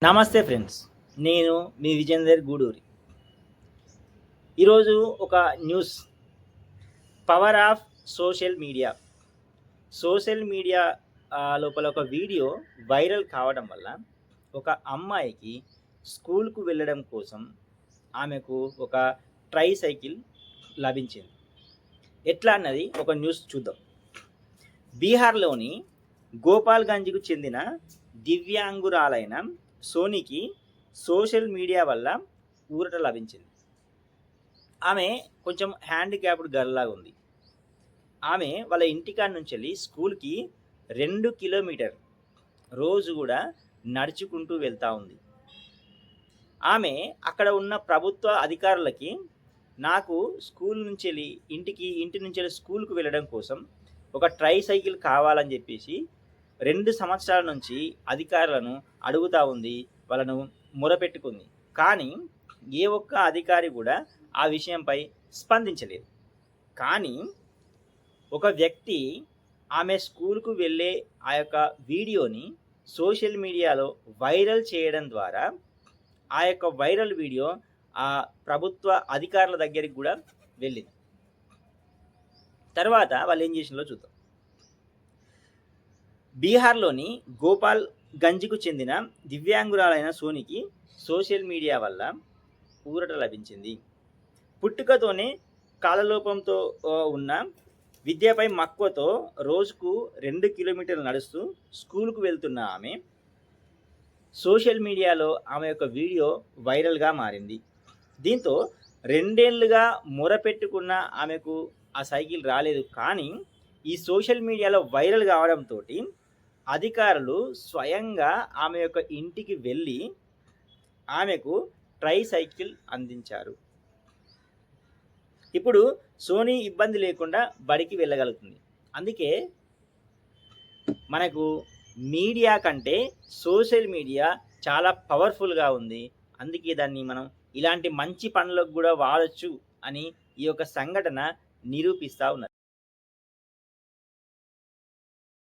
నమస్తే ఫ్రెండ్స్, నేను మీ విజేందర్ గూడూరి. ఈరోజు ఒక news, power of social media. Social media లోపల ఒక వీడియో వైరల్ కావడం వల్ల ఒక అమ్మాయికి స్కూల్కు వెళ్ళడం కోసం ఆమెకు ఒక ట్రై సైకిల్ లభించింది. ఎట్లా అన్నది ఒక న్యూస్ చూద్దాం. బీహార్లోని గోపాల్గంజ్కు చెందిన దివ్యాంగురాలైన సోనీకి సోషల్ మీడియా వల్ల ఊరట లభించింది. ఆమె కొంచెం హ్యాండిక్యాప్డ్ గర్ల్ లాగా ఉంది. ఆమె వాళ్ళ ఇంటికాడ నుంచి వెళ్ళి స్కూల్కి 2 కిలోమీటర్ రోజు కూడా నడుచుకుంటూ వెళ్తూ ఉంది. ఆమె అక్కడ ఉన్న ప్రభుత్వ అధికారులకి నాకు స్కూల్ నుంచి వెళ్ళి ఇంటి నుంచి వెళ్ళి స్కూల్కు వెళ్ళడం కోసం ఒక ట్రై సైకిల్ కావాలని చెప్పేసి 2 సంవత్సరాల నుంచి అధికారులను అడుగుతూ ఉంది, వాళ్ళను మొరపెట్టుకుంది. కానీ ఏ ఒక్క అధికారి కూడా ఆ విషయంపై స్పందించలేదు. కానీ ఒక వ్యక్తి ఆమె స్కూల్కు వెళ్ళే ఆ యొక్క వీడియోని సోషల్ మీడియాలో వైరల్ చేయడం ద్వారా ఆ యొక్క వైరల్ వీడియో ఆ ప్రభుత్వ అధికారుల దగ్గరికి కూడా వెళ్ళింది. తర్వాత వాళ్ళు ఏం చేసినారో చూద్దాం. బీహార్లోని గోపాల్గంజ్కు చెందిన దివ్యాంగురాలైన సోనీకి సోషల్ మీడియా వల్ల ఊరట లభించింది. పుట్టుకతోనే కాలలోపంతో ఉన్న విద్యపై మక్కువతో రోజుకు 2 కిలోమీటర్లు నడుస్తూ స్కూల్కు వెళ్తున్న ఆమె సోషల్ మీడియాలో ఆమె యొక్క వీడియో వైరల్గా మారింది. దీంతో 2 ఏళ్లుగా మొరపెట్టుకున్న ఆమెకు ఆ సైకిల్ రాలేదు. కానీ ఈ సోషల్ మీడియాలో వైరల్ కావడంతో అధికారులు స్వయంగా ఆమె యొక్క ఇంటికి వెళ్ళి ఆమెకు ట్రై సైకిల్ అందించారు. ఇప్పుడు సోనీ ఇబ్బంది లేకుండా బడికి వెళ్ళగలుగుతుంది. అందుకే మనకు మీడియా కంటే సోషల్ మీడియా చాలా పవర్ఫుల్గా ఉంది. అందుకే దాన్ని మనం ఇలాంటి మంచి పనులకు కూడా వాడచ్చు అని ఈ యొక్క సంఘటన నిరూపిస్తూ ఉన్నది.